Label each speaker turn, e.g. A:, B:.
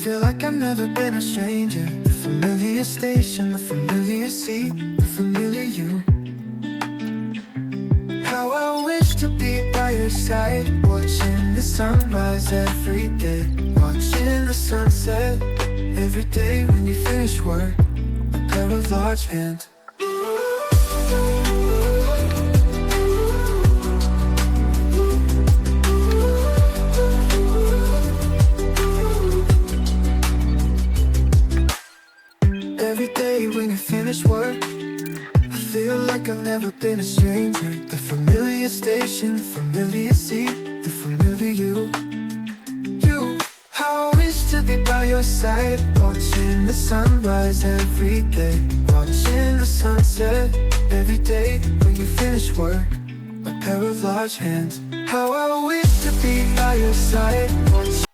A: feel like I've never been a stranger. The familiar station, the familiar seat, the familiar you. How I wish to be by your side, watching the sunrise every day, watching the sunset every day. When you finish work, a pair of large hands. Every day when you finish work, I feel like I've never been a stranger. The familiar station, the familiar seat, the familiar you. You, how I wish to be by your side, watching the sunrise every day, watching the sunset every day. When you finish work, a pair of large hands. How I wish to be by your side, watching